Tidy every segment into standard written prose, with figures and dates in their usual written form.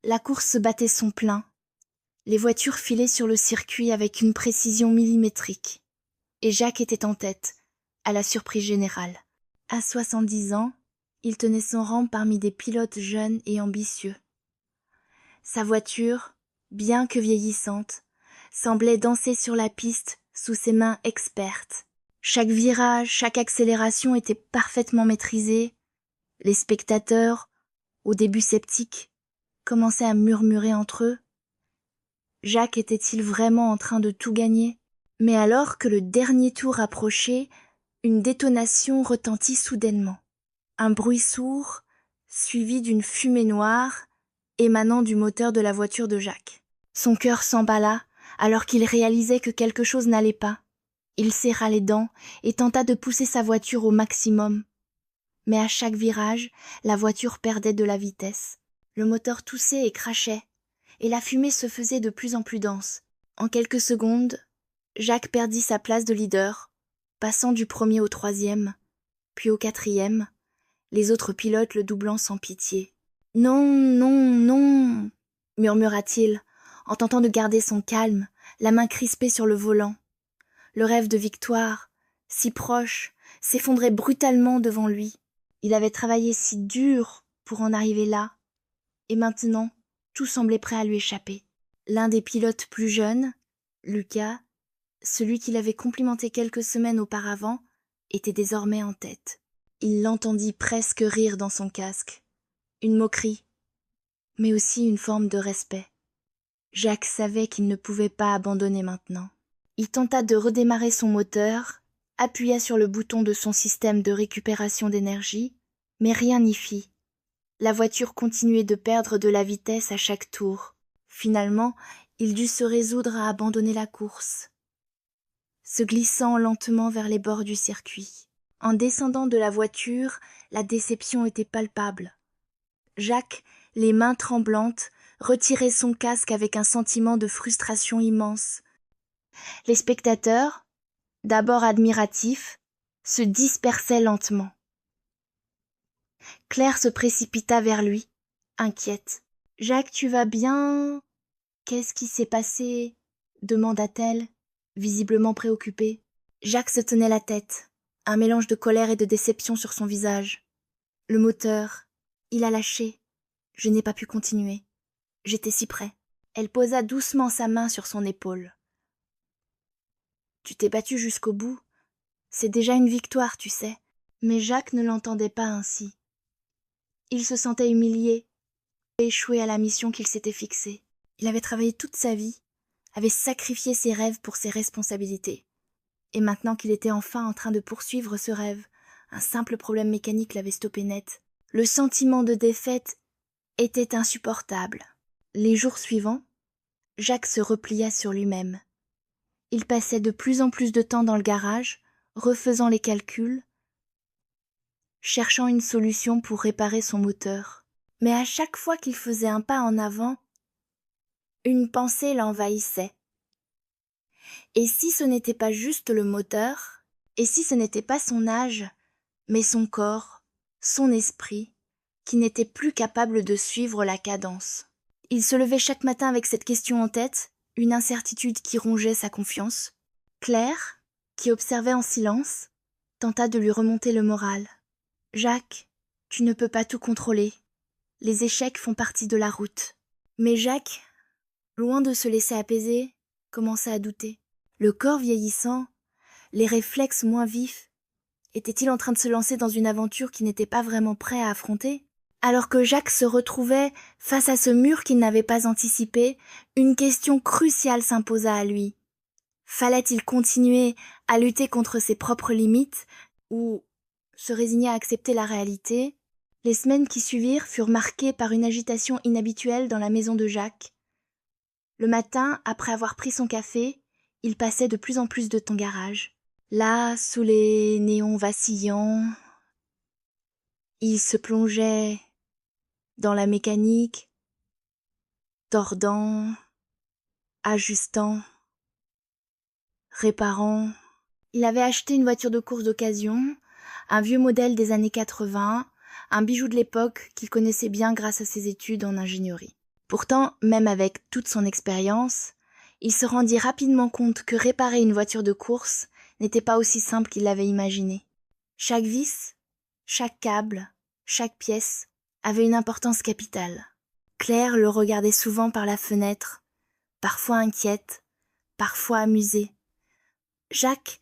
La course se battait son plein. Les voitures filaient sur le circuit avec une précision millimétrique. Et Jacques était en tête, à la surprise générale. À 70 ans, il tenait son rang parmi des pilotes jeunes et ambitieux. Sa voiture, bien que vieillissante, semblait danser sur la piste sous ses mains expertes. Chaque virage, chaque accélération était parfaitement maîtrisée. Les spectateurs, au début sceptiques, commençaient à murmurer entre eux. Jacques était-il vraiment en train de tout gagner? Mais alors que le dernier tour approchait, une détonation retentit soudainement. Un bruit sourd, suivi d'une fumée noire, émanant du moteur de la voiture de Jacques. Son cœur s'emballa, alors qu'il réalisait que quelque chose n'allait pas. Il serra les dents et tenta de pousser sa voiture au maximum. Mais à chaque virage, la voiture perdait de la vitesse. Le moteur toussait et crachait, et la fumée se faisait de plus en plus dense. En quelques secondes, Jacques perdit sa place de leader, passant du premier au troisième, puis au quatrième, les autres pilotes le doublant sans pitié. « Non, non, non !» murmura-t-il, en tentant de garder son calme, la main crispée sur le volant. Le rêve de victoire, si proche, s'effondrait brutalement devant lui. Il avait travaillé si dur pour en arriver là, et maintenant, tout semblait prêt à lui échapper. L'un des pilotes plus jeunes, Lucas, celui qu'il avait complimenté quelques semaines auparavant, était désormais en tête. Il l'entendit presque rire dans son casque. Une moquerie, mais aussi une forme de respect. Jacques savait qu'il ne pouvait pas abandonner maintenant. Il tenta de redémarrer son moteur, appuya sur le bouton de son système de récupération d'énergie, mais rien n'y fit. La voiture continuait de perdre de la vitesse à chaque tour. Finalement, il dut se résoudre à abandonner la course, se glissant lentement vers les bords du circuit. En descendant de la voiture, la déception était palpable. Jacques, les mains tremblantes, retirait son casque avec un sentiment de frustration immense. Les spectateurs, d'abord admiratifs, se dispersaient lentement. Claire se précipita vers lui, inquiète. « Jacques, tu vas bien ? Qu'est-ce qui s'est passé ?» demanda-t-elle, visiblement préoccupée. Jacques se tenait la tête, un mélange de colère et de déception sur son visage. Le moteur, il a lâché. Je n'ai pas pu continuer. J'étais si près. Elle posa doucement sa main sur son épaule. Tu t'es battu jusqu'au bout. C'est déjà une victoire, tu sais. Mais Jacques ne l'entendait pas ainsi. Il se sentait humilié, échoué à la mission qu'il s'était fixée. Il avait travaillé toute sa vie, avait sacrifié ses rêves pour ses responsabilités. Et maintenant qu'il était enfin en train de poursuivre ce rêve, un simple problème mécanique l'avait stoppé net. Le sentiment de défaite était insupportable. Les jours suivants, Jacques se replia sur lui-même. Il passait de plus en plus de temps dans le garage, refaisant les calculs, cherchant une solution pour réparer son moteur. Mais à chaque fois qu'il faisait un pas en avant, une pensée l'envahissait. Et si ce n'était pas juste le moteur, et si ce n'était pas son âge, mais son corps, son esprit, qui n'était plus capable de suivre la cadence. Il se levait chaque matin avec cette question en tête, une incertitude qui rongeait sa confiance. Claire, qui observait en silence, tenta de lui remonter le moral. « Jacques, tu ne peux pas tout contrôler. Les échecs font partie de la route. » Mais Jacques, loin de se laisser apaiser, commença à douter. Le corps vieillissant, les réflexes moins vifs, était-il en train de se lancer dans une aventure qu'il n'était pas vraiment prêt à affronter? Alors que Jacques se retrouvait face à ce mur qu'il n'avait pas anticipé, une question cruciale s'imposa à lui. Fallait-il continuer à lutter contre ses propres limites ou se résigner à accepter la réalité? Les semaines qui suivirent furent marquées par une agitation inhabituelle dans la maison de Jacques. Le matin, après avoir pris son café, il passait de plus en plus de temps au garage. Là, sous les néons vacillants, il se plongeait dans la mécanique, tordant, ajustant, réparant. Il avait acheté une voiture de course d'occasion, un vieux modèle des années 80, un bijou de l'époque qu'il connaissait bien grâce à ses études en ingénierie. Pourtant, même avec toute son expérience, il se rendit rapidement compte que réparer une voiture de course n'était pas aussi simple qu'il l'avait imaginé. Chaque vis, chaque câble, chaque pièce avait une importance capitale. Claire le regardait souvent par la fenêtre, parfois inquiète, parfois amusée. « Jacques,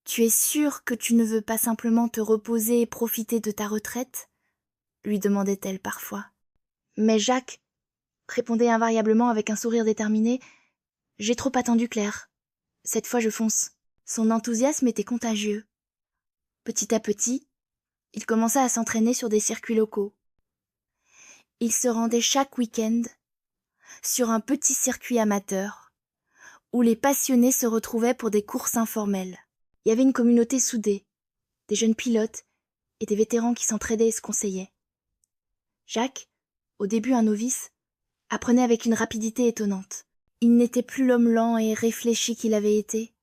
tu es sûr que tu ne veux pas simplement te reposer et profiter de ta retraite ?» lui demandait-elle parfois. Mais Jacques répondait invariablement avec un sourire déterminé. « J'ai trop attendu, Claire. Cette fois je fonce. » Son enthousiasme était contagieux. Petit à petit, il commença à s'entraîner sur des circuits locaux. Il se rendait chaque week-end sur un petit circuit amateur où les passionnés se retrouvaient pour des courses informelles. Il y avait une communauté soudée, des jeunes pilotes et des vétérans qui s'entraidaient et se conseillaient. Jacques, au début un novice, apprenait avec une rapidité étonnante. Il n'était plus l'homme lent et réfléchi qu'il avait été,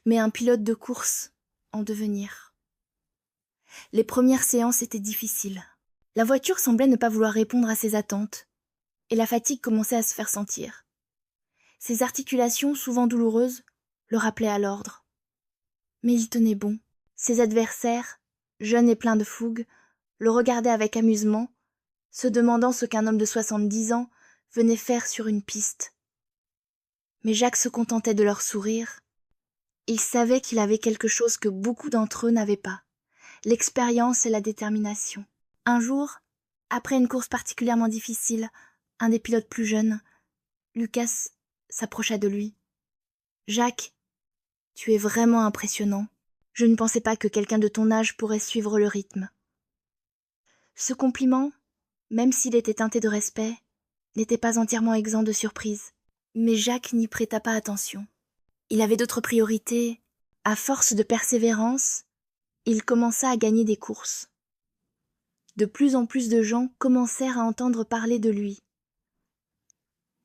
mais un pilote de course en devenir. Les premières séances étaient difficiles. La voiture semblait ne pas vouloir répondre à ses attentes, et la fatigue commençait à se faire sentir. Ses articulations, souvent douloureuses, le rappelaient à l'ordre. Mais il tenait bon. Ses adversaires, jeunes et pleins de fougue, le regardaient avec amusement, se demandant ce qu'un homme de 70 ans venait faire sur une piste. Mais Jacques se contentait de leur sourire. Il savait qu'il avait quelque chose que beaucoup d'entre eux n'avaient pas, l'expérience et la détermination. Un jour, après une course particulièrement difficile, un des pilotes plus jeunes, Lucas, s'approcha de lui. « Jacques, tu es vraiment impressionnant. Je ne pensais pas que quelqu'un de ton âge pourrait suivre le rythme. » Ce compliment, même s'il était teinté de respect, n'était pas entièrement exempt de surprise. Mais Jacques n'y prêta pas attention. Il avait d'autres priorités. À force de persévérance, il commença à gagner des courses. De plus en plus de gens commencèrent à entendre parler de lui.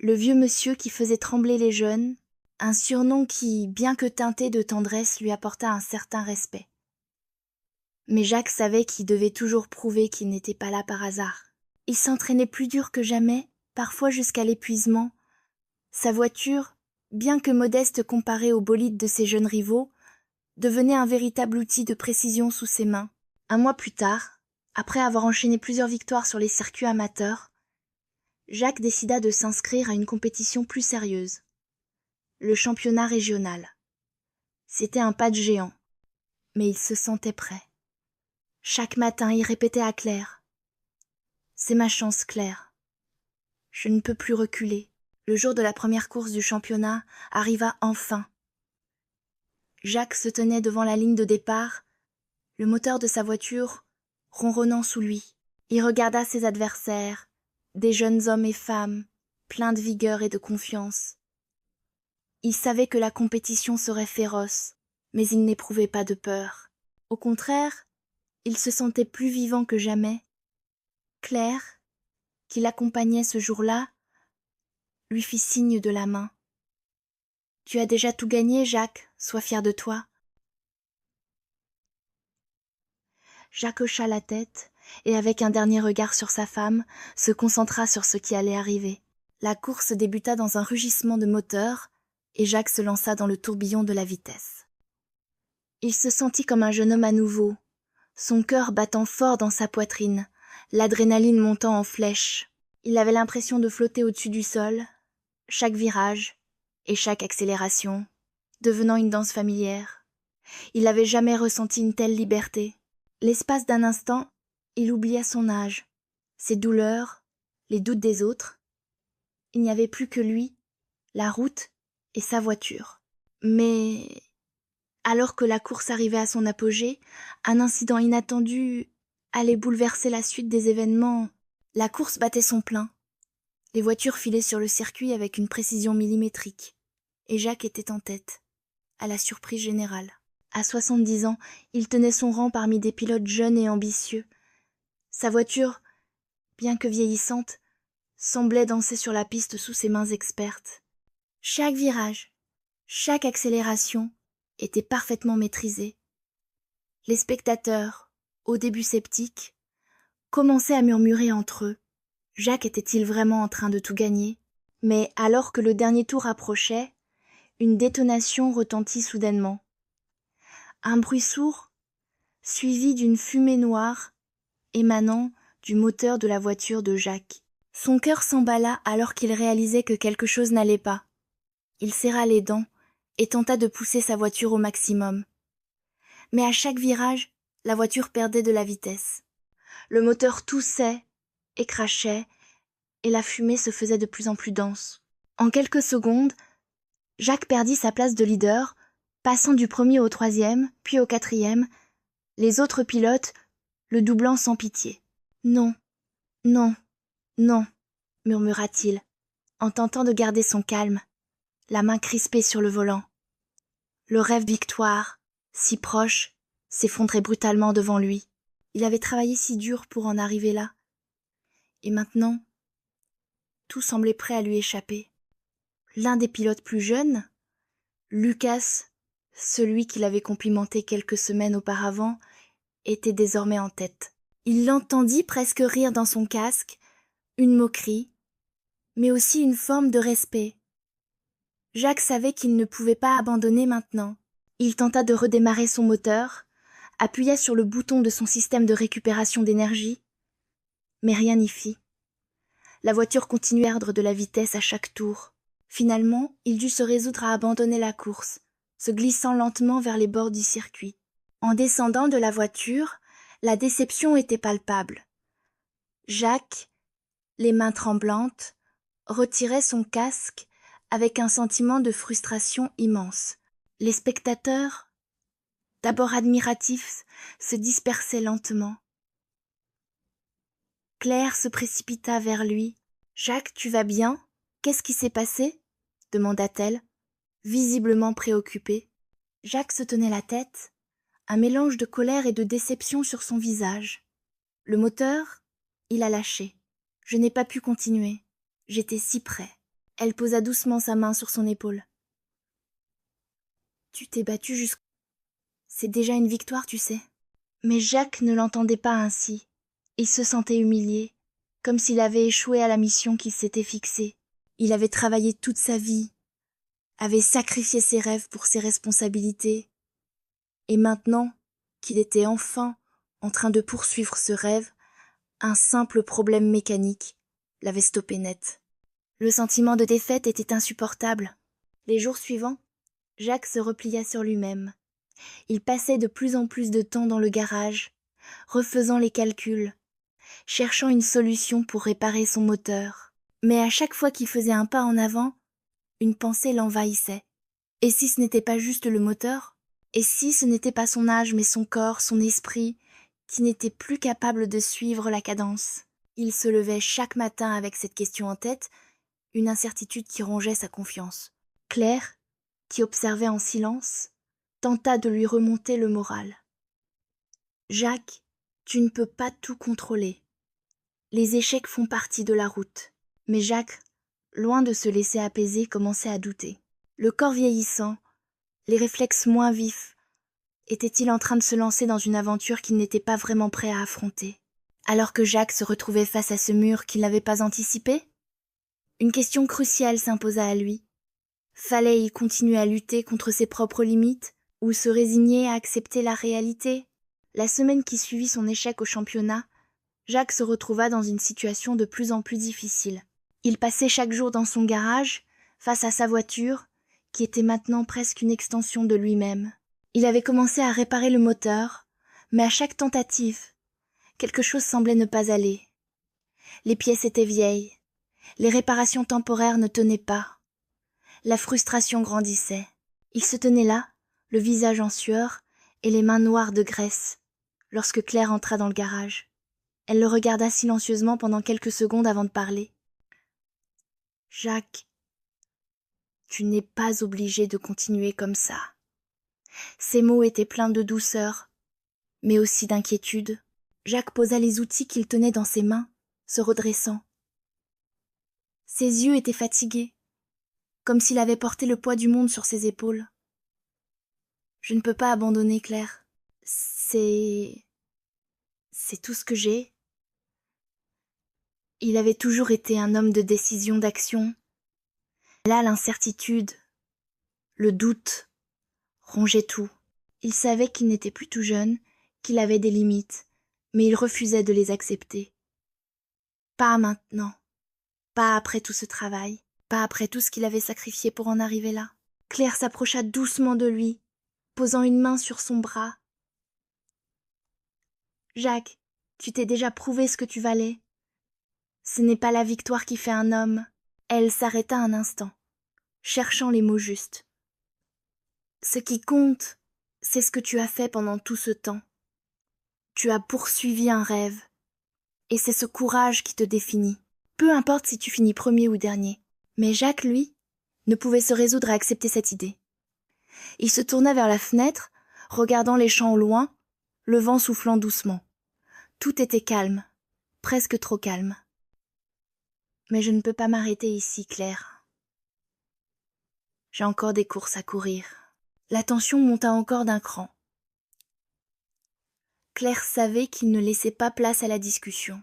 Le vieux monsieur qui faisait trembler les jeunes, un surnom qui, bien que teinté de tendresse, lui apporta un certain respect. Mais Jacques savait qu'il devait toujours prouver qu'il n'était pas là par hasard. Il s'entraînait plus dur que jamais, parfois jusqu'à l'épuisement. Sa voiture, bien que modeste comparée au bolide de ses jeunes rivaux, devenait un véritable outil de précision sous ses mains. Un mois plus tard, après avoir enchaîné plusieurs victoires sur les circuits amateurs, Jacques décida de s'inscrire à une compétition plus sérieuse. Le championnat régional. C'était un pas de géant, mais il se sentait prêt. Chaque matin, il répétait à Claire. « C'est ma chance, Claire. Je ne peux plus reculer. » Le jour de la première course du championnat arriva enfin. Jacques se tenait devant la ligne de départ, le moteur de sa voiture ronronnant sous lui. Il regarda ses adversaires, des jeunes hommes et femmes, pleins de vigueur et de confiance. Il savait que la compétition serait féroce, mais il n'éprouvait pas de peur. Au contraire, il se sentait plus vivant que jamais. Claire, qui l'accompagnait ce jour-là, lui fit signe de la main. « Tu as déjà tout gagné, Jacques, sois fier de toi. » Jacques hocha la tête et, avec un dernier regard sur sa femme, se concentra sur ce qui allait arriver. La course débuta dans un rugissement de moteur et Jacques se lança dans le tourbillon de la vitesse. Il se sentit comme un jeune homme à nouveau, son cœur battant fort dans sa poitrine, l'adrénaline montant en flèche. Il avait l'impression de flotter au-dessus du sol, chaque virage et chaque accélération, devenant une danse familière. Il n'avait jamais ressenti une telle liberté. L'espace d'un instant, il oublia son âge, ses douleurs, les doutes des autres. Il n'y avait plus que lui, la route et sa voiture. Mais, alors que la course arrivait à son apogée, un incident inattendu allait bouleverser la suite des événements. La course battait son plein. Les voitures filaient sur le circuit avec une précision millimétrique. Et Jacques était en tête, à la surprise générale. À 70 ans, il tenait son rang parmi des pilotes jeunes et ambitieux. Sa voiture, bien que vieillissante, semblait danser sur la piste sous ses mains expertes. Chaque virage, chaque accélération était parfaitement maîtrisée. Les spectateurs, au début sceptiques, commençaient à murmurer entre eux. « Jacques était-il vraiment en train de tout gagner? Mais alors que le dernier tour approchait, une détonation retentit soudainement. Un bruit sourd, suivi d'une fumée noire, émanant du moteur de la voiture de Jacques. Son cœur s'emballa alors qu'il réalisait que quelque chose n'allait pas. Il serra les dents et tenta de pousser sa voiture au maximum. Mais à chaque virage, la voiture perdait de la vitesse. Le moteur toussait et crachait, et la fumée se faisait de plus en plus dense. En quelques secondes, Jacques perdit sa place de leader, passant du premier au troisième, puis au quatrième, les autres pilotes le doublant sans pitié. « Non, non, non », murmura-t-il, en tentant de garder son calme, la main crispée sur le volant. Le rêve victoire, si proche, s'effondrait brutalement devant lui. Il avait travaillé si dur pour en arriver là. Et maintenant, tout semblait prêt à lui échapper. L'un des pilotes plus jeunes, Lucas, celui qu'il avait complimenté quelques semaines auparavant, était désormais en tête. Il l'entendit presque rire dans son casque, une moquerie, mais aussi une forme de respect. Jacques savait qu'il ne pouvait pas abandonner maintenant. Il tenta de redémarrer son moteur, appuya sur le bouton de son système de récupération d'énergie, mais rien n'y fit. La voiture continuait à perdre de la vitesse à chaque tour. Finalement, il dut se résoudre à abandonner la course, se glissant lentement vers les bords du circuit. En descendant de la voiture, la déception était palpable. Jacques, les mains tremblantes, retirait son casque avec un sentiment de frustration immense. Les spectateurs, d'abord admiratifs, se dispersaient lentement. Claire se précipita vers lui. « Jacques, tu vas bien? Qu'est-ce qui s'est passé ?» demanda-t-elle, visiblement préoccupée. Jacques se tenait la tête, un mélange de colère et de déception sur son visage. Le moteur, il a lâché. Je n'ai pas pu continuer. J'étais si près. Elle posa doucement sa main sur son épaule. Tu t'es battu jusqu'au... C'est déjà une victoire, tu sais. Mais Jacques ne l'entendait pas ainsi. Il se sentait humilié, comme s'il avait échoué à la mission qu'il s'était fixée. Il avait travaillé toute sa vie, avait sacrifié ses rêves pour ses responsabilités. Et maintenant qu'il était enfin en train de poursuivre ce rêve, un simple problème mécanique l'avait stoppé net. Le sentiment de défaite était insupportable. Les jours suivants, Jacques se replia sur lui-même. Il passait de plus en plus de temps dans le garage, refaisant les calculs, cherchant une solution pour réparer son moteur. Mais à chaque fois qu'il faisait un pas en avant, une pensée l'envahissait. Et si ce n'était pas juste le moteur? Et si ce n'était pas son âge, mais son corps, son esprit, qui n'était plus capable de suivre la cadence? Il se levait chaque matin avec cette question en tête, une incertitude qui rongeait sa confiance. Claire, qui observait en silence, tenta de lui remonter le moral. « Jacques, tu ne peux pas tout contrôler. Les échecs font partie de la route. » Mais Jacques, loin de se laisser apaiser, commençait à douter. Le corps vieillissant, les réflexes moins vifs, était-il en train de se lancer dans une aventure qu'il n'était pas vraiment prêt à affronter? Alors que Jacques se retrouvait face à ce mur qu'il n'avait pas anticipé? Une question cruciale s'imposa à lui. Fallait-il continuer à lutter contre ses propres limites ou se résigner à accepter la réalité? La semaine qui suivit son échec au championnat, Jacques se retrouva dans une situation de plus en plus difficile. Il passait chaque jour dans son garage, face à sa voiture, qui était maintenant presque une extension de lui-même. Il avait commencé à réparer le moteur, mais à chaque tentative, quelque chose semblait ne pas aller. Les pièces étaient vieilles, les réparations temporaires ne tenaient pas. La frustration grandissait. Il se tenait là, le visage en sueur et les mains noires de graisse, lorsque Claire entra dans le garage. Elle le regarda silencieusement pendant quelques secondes avant de parler. « Jacques, tu n'es pas obligé de continuer comme ça. » Ces mots étaient pleins de douceur, mais aussi d'inquiétude. Jacques posa les outils qu'il tenait dans ses mains, se redressant. Ses yeux étaient fatigués, comme s'il avait porté le poids du monde sur ses épaules. « Je ne peux pas abandonner, Claire. C'est tout ce que j'ai. Il avait toujours été un homme de décision, d'action. Là, l'incertitude, le doute, rongeaient tout. Il savait qu'il n'était plus tout jeune, qu'il avait des limites, mais il refusait de les accepter. Pas maintenant, pas après tout ce travail, pas après tout ce qu'il avait sacrifié pour en arriver là. Claire s'approcha doucement de lui, posant une main sur son bras. « Jacques, tu t'es déjà prouvé ce que tu valais. Ce n'est pas la victoire qui fait un homme. » Elle s'arrêta un instant, cherchant les mots justes. « Ce qui compte, c'est ce que tu as fait pendant tout ce temps. Tu as poursuivi un rêve, et c'est ce courage qui te définit. Peu importe si tu finis premier ou dernier. » Mais Jacques, lui, ne pouvait se résoudre à accepter cette idée. Il se tourna vers la fenêtre, regardant les champs au loin, le vent soufflant doucement. Tout était calme, presque trop calme. « Mais je ne peux pas m'arrêter ici, Claire. J'ai encore des courses à courir. » La tension monta encore d'un cran. Claire savait qu'il ne laissait pas place à la discussion,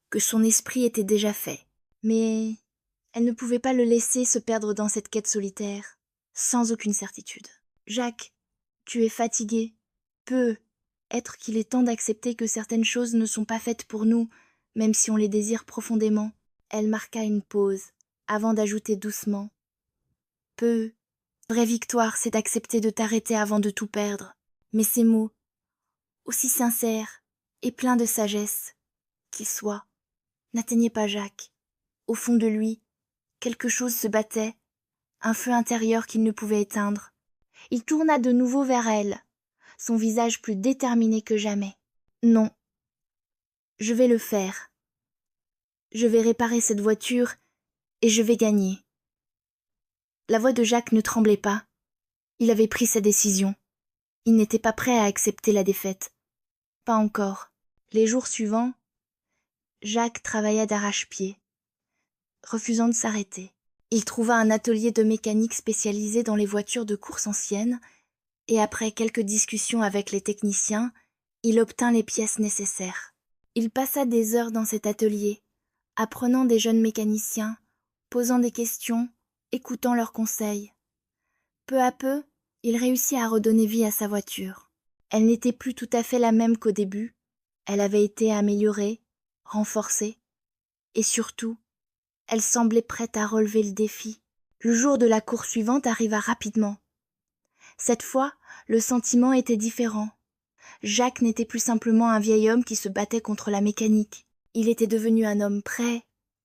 que son esprit était déjà fait. Mais elle ne pouvait pas le laisser se perdre dans cette quête solitaire, sans aucune certitude. « Jacques, tu es fatigué. Peut-être qu'il est temps d'accepter que certaines choses ne sont pas faites pour nous, même si on les désire profondément. » Elle marqua une pause, avant d'ajouter doucement. « Vraie victoire, c'est d'accepter de t'arrêter avant de tout perdre. » Mais ces mots, aussi sincères et pleins de sagesse qu'ils soient, n'atteignaient pas Jacques. Au fond de lui, quelque chose se battait, un feu intérieur qu'il ne pouvait éteindre. Il tourna de nouveau vers elle, son visage plus déterminé que jamais. « Non, je vais le faire. Je vais réparer cette voiture et je vais gagner. » La voix de Jacques ne tremblait pas. Il avait pris sa décision. Il n'était pas prêt à accepter la défaite. Pas encore. Les jours suivants, Jacques travailla d'arrache-pied, refusant de s'arrêter. Il trouva un atelier de mécanique spécialisé dans les voitures de course anciennes, et après quelques discussions avec les techniciens, il obtint les pièces nécessaires. Il passa des heures dans cet atelier, apprenant des jeunes mécaniciens, posant des questions, écoutant leurs conseils. Peu à peu, il réussit à redonner vie à sa voiture. Elle n'était plus tout à fait la même qu'au début. Elle avait été améliorée, renforcée, et surtout, elle semblait prête à relever le défi. Le jour de la course suivante arriva rapidement. Cette fois, le sentiment était différent. Jacques n'était plus simplement un vieil homme qui se battait contre la mécanique. Il était devenu un homme prêt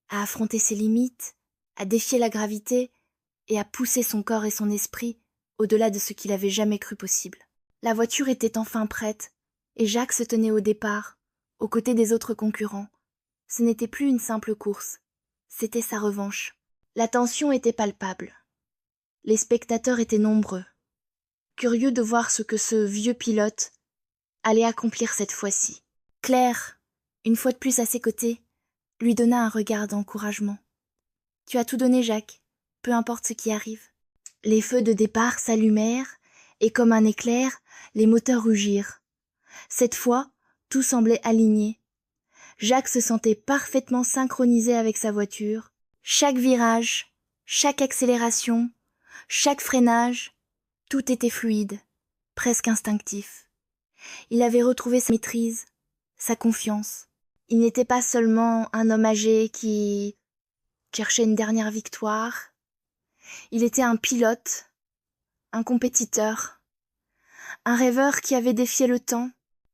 à affronter ses limites, à défier la gravité et à pousser son corps et son esprit au-delà de ce qu'il avait jamais cru possible. La voiture était enfin prête, et Jacques se tenait au départ, aux côtés des autres concurrents. Ce n'était plus une simple course, c'était sa revanche. La tension était palpable. Les spectateurs étaient nombreux, curieux de voir ce que ce vieux pilote allait accomplir cette fois-ci. Claire, une fois de plus à ses côtés, lui donna un regard d'encouragement. « Tu as tout donné, Jacques, peu importe ce qui arrive. » Les feux de départ s'allumèrent, et comme un éclair, les moteurs rugirent. Cette fois, tout semblait aligné. Jacques se sentait parfaitement synchronisé avec sa voiture. Chaque virage, chaque accélération, chaque freinage, tout était fluide, presque instinctif. Il avait retrouvé sa maîtrise, sa confiance. Il n'était pas seulement un homme âgé qui cherchait une dernière victoire. Il était un pilote, un compétiteur, un rêveur qui avait défié le temps.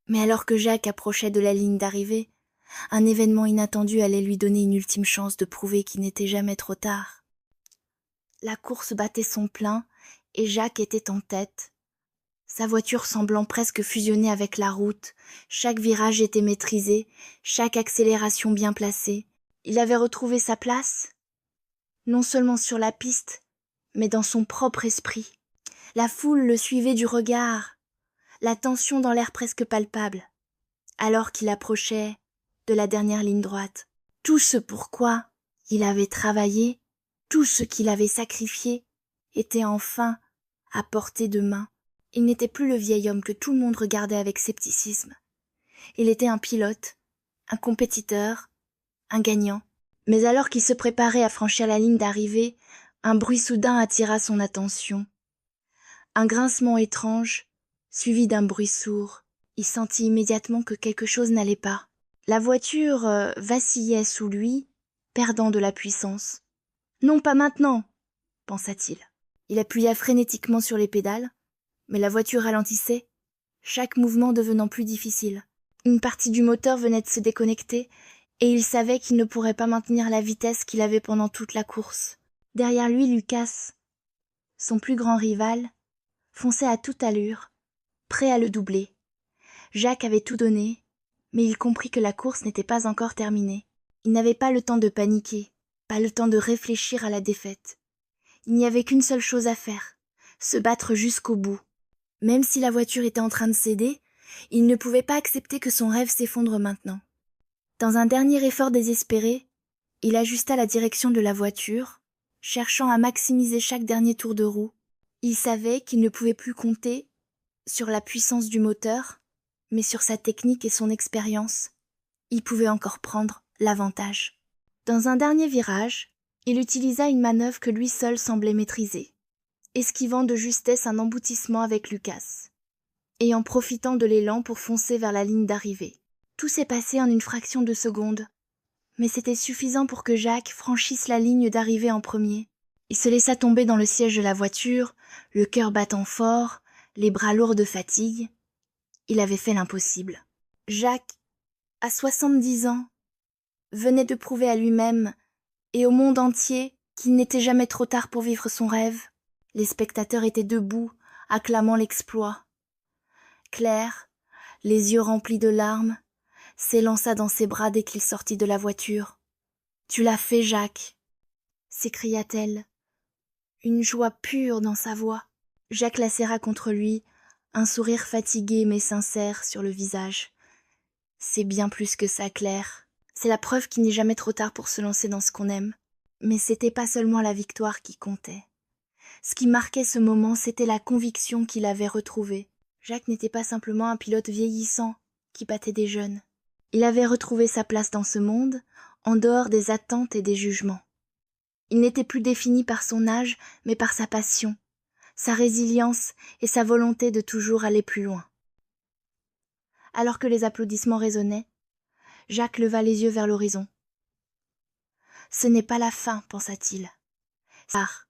Mais alors que Jacques approchait de la ligne d'arrivée, un événement inattendu allait lui donner une ultime chance de prouver qu'il n'était jamais trop tard. La course battait son plein et Jacques était en tête. Sa voiture semblant presque fusionner avec la route, chaque virage était maîtrisé, chaque accélération bien placée. Il avait retrouvé sa place, non seulement sur la piste, mais dans son propre esprit. La foule le suivait du regard, la tension dans l'air presque palpable, alors qu'il approchait de la dernière ligne droite. Tout ce pourquoi il avait travaillé, tout ce qu'il avait sacrifié, était enfin à portée de main. Il n'était plus le vieil homme que tout le monde regardait avec scepticisme. Il était un pilote, un compétiteur, un gagnant. Mais alors qu'il se préparait à franchir la ligne d'arrivée, un bruit soudain attira son attention. Un grincement étrange, suivi d'un bruit sourd. Il sentit immédiatement que quelque chose n'allait pas. La voiture vacillait sous lui, perdant de la puissance. « Non, pas maintenant !» pensa-t-il. Il appuya frénétiquement sur les pédales, mais la voiture ralentissait, chaque mouvement devenant plus difficile. Une partie du moteur venait de se déconnecter, et il savait qu'il ne pourrait pas maintenir la vitesse qu'il avait pendant toute la course. Derrière lui, Lucas, son plus grand rival, fonçait à toute allure, prêt à le doubler. Jacques avait tout donné, mais il comprit que la course n'était pas encore terminée. Il n'avait pas le temps de paniquer, pas le temps de réfléchir à la défaite. Il n'y avait qu'une seule chose à faire, se battre jusqu'au bout. Même si la voiture était en train de céder, il ne pouvait pas accepter que son rêve s'effondre maintenant. Dans un dernier effort désespéré, il ajusta la direction de la voiture, cherchant à maximiser chaque dernier tour de roue. Il savait qu'il ne pouvait plus compter sur la puissance du moteur, mais sur sa technique et son expérience. Il pouvait encore prendre l'avantage. Dans un dernier virage, il utilisa une manœuvre que lui seul semblait maîtriser, esquivant de justesse un emboutissement avec Lucas, et en profitant de l'élan pour foncer vers la ligne d'arrivée. Tout s'est passé en une fraction de seconde, mais c'était suffisant pour que Jacques franchisse la ligne d'arrivée en premier. Il se laissa tomber dans le siège de la voiture, le cœur battant fort, les bras lourds de fatigue. Il avait fait l'impossible. Jacques, à 70 ans, venait de prouver à lui-même et au monde entier qu'il n'était jamais trop tard pour vivre son rêve. Les spectateurs étaient debout, acclamant l'exploit. Claire, les yeux remplis de larmes, s'élança dans ses bras dès qu'il sortit de la voiture. « Tu l'as fait, Jacques !» s'écria-t-elle, une joie pure dans sa voix. Jacques la serra contre lui, un sourire fatigué mais sincère sur le visage. « C'est bien plus que ça, Claire. C'est la preuve qu'il n'est jamais trop tard pour se lancer dans ce qu'on aime. » Mais c'était pas seulement la victoire qui comptait. Ce qui marquait ce moment, c'était la conviction qu'il avait retrouvée. Jacques n'était pas simplement un pilote vieillissant qui battait des jeunes. Il avait retrouvé sa place dans ce monde, en dehors des attentes et des jugements. Il n'était plus défini par son âge, mais par sa passion, sa résilience et sa volonté de toujours aller plus loin. Alors que les applaudissements résonnaient, Jacques leva les yeux vers l'horizon. « Ce n'est pas la fin, pensa-t-il. C'est tard.